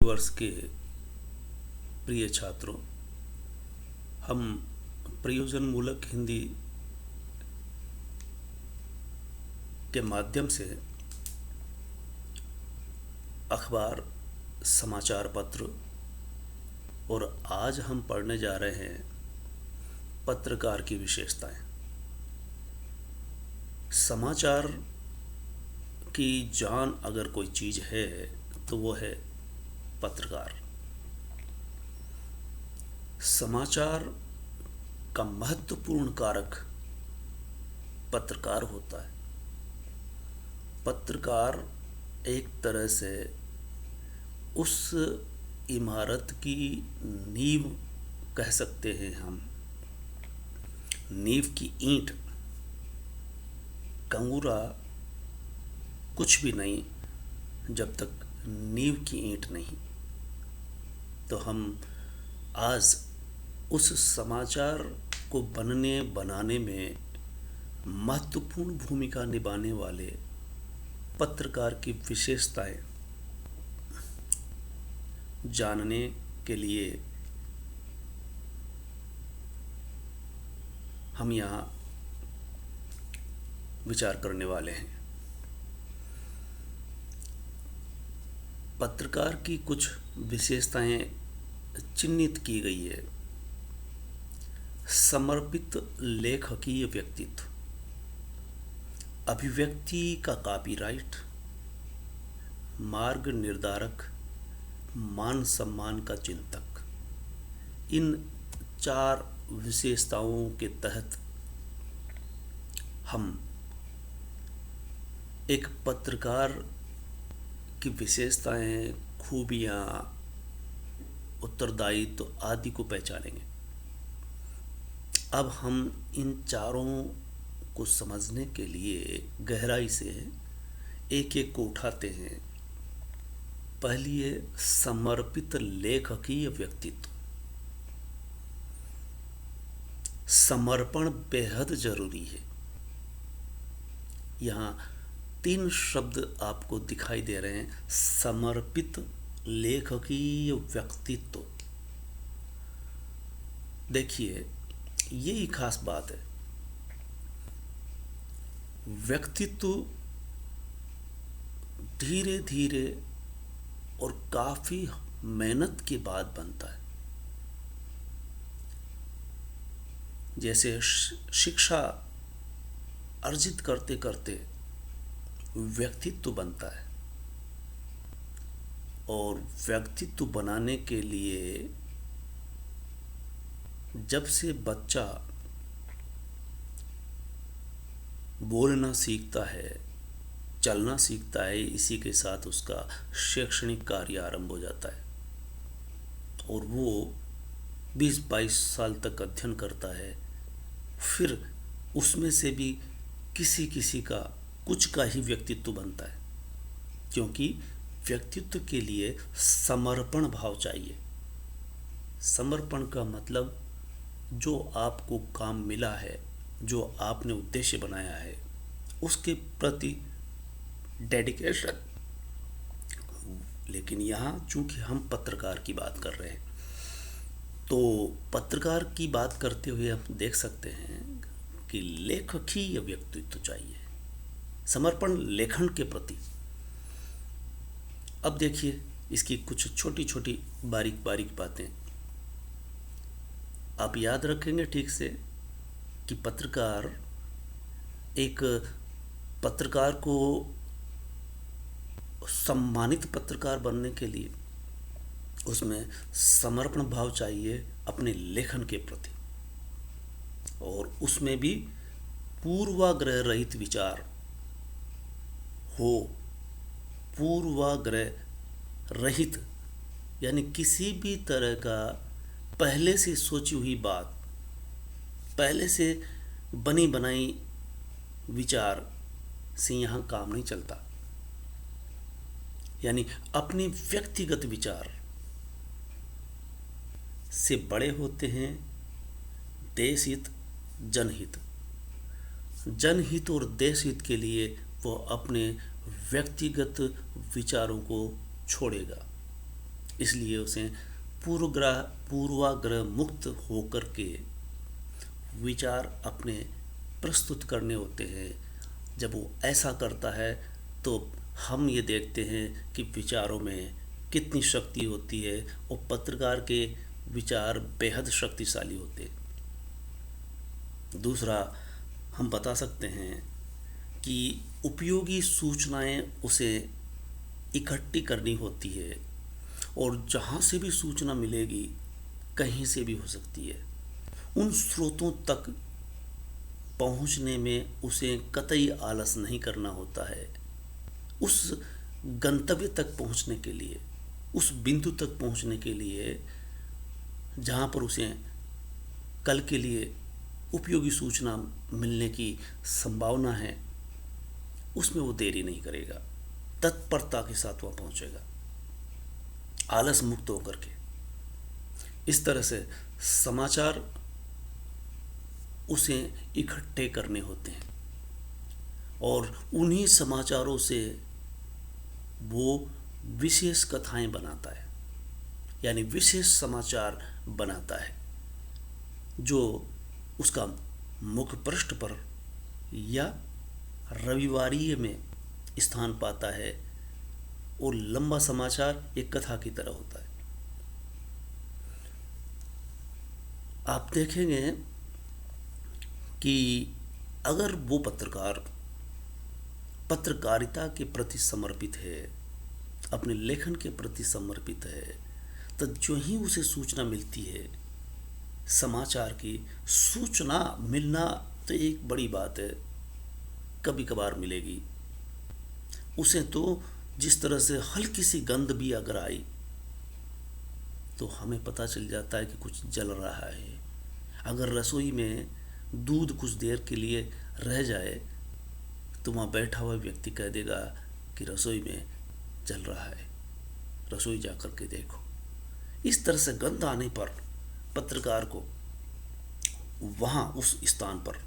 वर्ष के प्रिय छात्रों, हम प्रयोजन मूलक हिंदी के माध्यम से अखबार, समाचार पत्र और आज हम पढ़ने जा रहे हैं पत्रकार की विशेषताएं। समाचार की जान अगर कोई चीज़ है तो वो है पत्रकार। समाचार का महत्वपूर्ण कारक पत्रकार होता है। पत्रकार एक तरह से उस इमारत की नींव कह सकते हैं हम। नींव की ईंट, कंगूरा कुछ भी नहीं जब तक नींव की ईंट नहीं। तो हम आज उस समाचार को बनाने में महत्वपूर्ण भूमिका निभाने वाले पत्रकार की विशेषताएं जानने के लिए हम यहाँ विचार करने वाले हैं। पत्रकार की कुछ विशेषताएं चिन्हित की गई है। समर्पित लेखकीय व्यक्तित्व, अभिव्यक्ति का कॉपीराइट, मार्ग निर्धारक, मान सम्मान का चिंतक। इन 4 विशेषताओं के तहत हम एक पत्रकार की विशेषताएं, खूबियां, उत्तरदायित्व आदि को पहचानेंगे। अब हम इन चारों को समझने के लिए गहराई से एक एक को उठाते हैं। पहली है समर्पित लेखकीय व्यक्तित्व। समर्पण बेहद जरूरी है। यहाँ 3 शब्द आपको दिखाई दे रहे हैं। समर्पित लेखकीय व्यक्तित्व। देखिए, यही खास बात है। व्यक्तित्व धीरे धीरे और काफी मेहनत के बाद बनता है। जैसे शिक्षा अर्जित करते करते व्यक्तित्व बनता है, और व्यक्तित्व बनाने के लिए जब से बच्चा बोलना सीखता है, चलना सीखता है, इसी के साथ उसका शैक्षणिक कार्य आरंभ हो जाता है और वो 20-22 साल तक अध्ययन करता है। फिर उसमें से भी किसी किसी का कुछ का ही व्यक्तित्व बनता है, क्योंकि व्यक्तित्व के लिए समर्पण भाव चाहिए। समर्पण का मतलब जो आपको काम मिला है, जो आपने उद्देश्य बनाया है, उसके प्रति डेडिकेशन। लेकिन यहाँ चूंकि हम पत्रकार की बात कर रहे हैं, तो पत्रकार की बात करते हुए हम देख सकते हैं कि लेखकीय व्यक्तित्व चाहिए, समर्पण लेखन के प्रति। अब देखिए, इसकी कुछ छोटी छोटी बारीक बारीक बातें आप याद रखेंगे ठीक से कि पत्रकार को सम्मानित पत्रकार बनने के लिए उसमें समर्पण भाव चाहिए अपने लेखन के प्रति, और उसमें भी पूर्वाग्रह रहित विचार हो। पूर्वाग्रह रहित यानी किसी भी तरह का पहले से सोची हुई बात, पहले से बनी बनाई विचार से यहाँ काम नहीं चलता। यानी अपने व्यक्तिगत विचार से बड़े होते हैं देश हित, जनहित। जनहित और देश हित के लिए वो अपने व्यक्तिगत विचारों को छोड़ेगा इसलिए उसे पूर्वाग्रह मुक्त होकर के विचार अपने प्रस्तुत करने होते हैं। जब वो ऐसा करता है तो हम ये देखते हैं कि विचारों में कितनी शक्ति होती है और पत्रकार के विचार बेहद शक्तिशाली होते हैं। दूसरा, हम बता सकते हैं कि उपयोगी सूचनाएं उसे इकट्ठी करनी होती है और जहाँ से भी सूचना मिलेगी कहीं से भी हो सकती है, उन स्रोतों तक पहुँचने में उसे कतई आलस नहीं करना होता है। उस गंतव्य तक पहुँचने के लिए, उस बिंदु तक पहुँचने के लिए जहाँ पर उसे कल के लिए उपयोगी सूचना मिलने की संभावना है, उसमें वो देरी नहीं करेगा, तत्परता के साथ वह पहुँचेगा, आलस मुक्त होकर के। इस तरह से समाचार उसे इकट्ठे करने होते हैं और उन्हीं समाचारों से वो विशेष कथाएं बनाता है, यानी विशेष समाचार बनाता है जो उसका मुख्य पृष्ठ पर या रविवारीय में स्थान पाता है और लंबा समाचार एक कथा की तरह होता है। आप देखेंगे कि अगर वो पत्रकार पत्रकारिता के प्रति समर्पित है, अपने लेखन के प्रति समर्पित है, तो जो ही उसे सूचना मिलती है, समाचार की सूचना मिलना तो एक बड़ी बात है, कभी कभार मिलेगी उसे, तो जिस तरह से हल्की सी गंध भी अगर आई तो हमें पता चल जाता है कि कुछ जल रहा है। अगर रसोई में दूध कुछ देर के लिए रह जाए तो वहाँ बैठा हुआ व्यक्ति कह देगा कि रसोई में जल रहा है, रसोई जा कर के देखो। इस तरह से गंध आने पर पत्रकार को वहाँ उस स्थान पर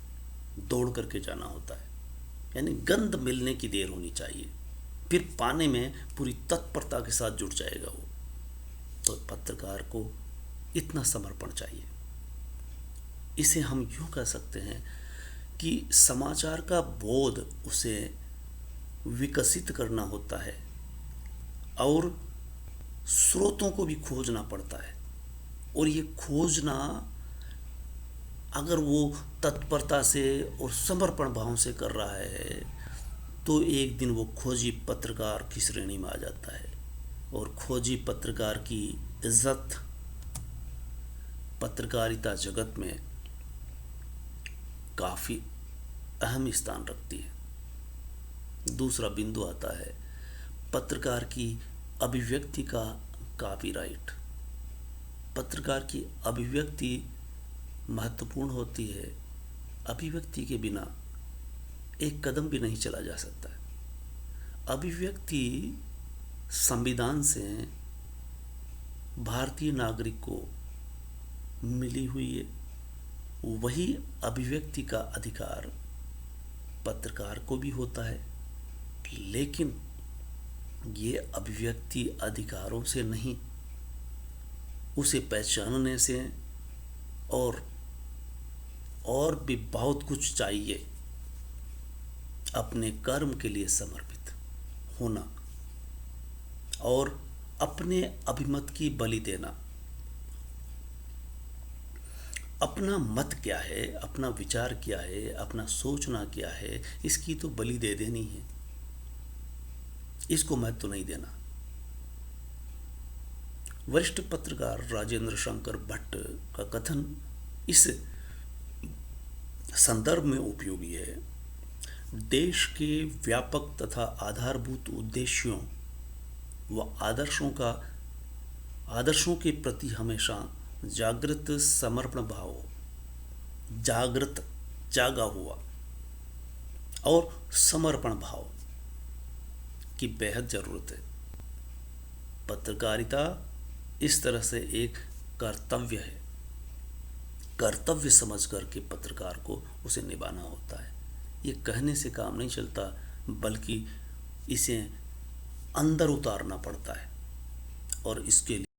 दौड़ करके जाना होता है, यानी गंध मिलने की देर होनी चाहिए, फिर पाने में पूरी तत्परता के साथ जुट जाएगा वो। तो पत्रकार को इतना समर्पण चाहिए। इसे हम यूँ कह सकते हैं कि समाचार का बोध उसे विकसित करना होता है और स्रोतों को भी खोजना पड़ता है, और ये खोजना अगर वो तत्परता से और समर्पण भाव से कर रहा है तो एक दिन वो खोजी पत्रकार की श्रेणी में आ जाता है। और खोजी पत्रकार की इज्जत पत्रकारिता जगत में काफ़ी अहम स्थान रखती है। दूसरा बिंदु आता है पत्रकार की अभिव्यक्ति का कॉपीराइट। पत्रकार की अभिव्यक्ति महत्वपूर्ण होती है, अभिव्यक्ति के बिना एक कदम भी नहीं चला जा सकता है। अभिव्यक्ति संविधान से भारतीय नागरिक को मिली हुई है, वही अभिव्यक्ति का अधिकार पत्रकार को भी होता है, लेकिन ये अभिव्यक्ति अधिकारों से नहीं, उसे पहचानने से और भी बहुत कुछ चाहिए। अपने कर्म के लिए समर्पित होना और अपने अभिमत की बलि देना। अपना मत क्या है, अपना विचार क्या है, अपना सोचना क्या है, इसकी तो बलि दे देनी है, इसको महत्व नहीं देना। वरिष्ठ पत्रकार राजेंद्र शंकर भट्ट का कथन इस संदर्भ में उपयोगी है। देश के व्यापक तथा आधारभूत उद्देश्यों व आदर्शों के प्रति हमेशा जागृत समर्पण भाव, जागा हुआ और समर्पण भाव की बेहद ज़रूरत है। पत्रकारिता इस तरह से एक कर्तव्य है, कर्तव्य समझ करके पत्रकार को उसे निभाना होता है। ये कहने से काम नहीं चलता, बल्कि इसे अंदर उतारना पड़ता है। और इसके लिए